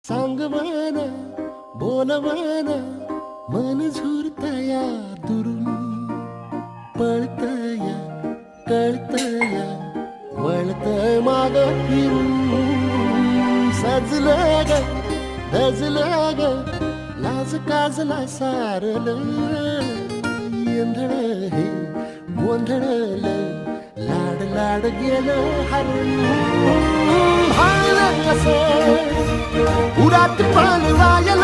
सांग मन बोल मन झुरतया दुरून पळतया कळतया वळतय माग फिरून सजलं ग दजलं ग लाज काजला सारलं येंधळ हे गोंधळलं लाड लाड गेलं हरून भाळलं कसं उरात पण वायल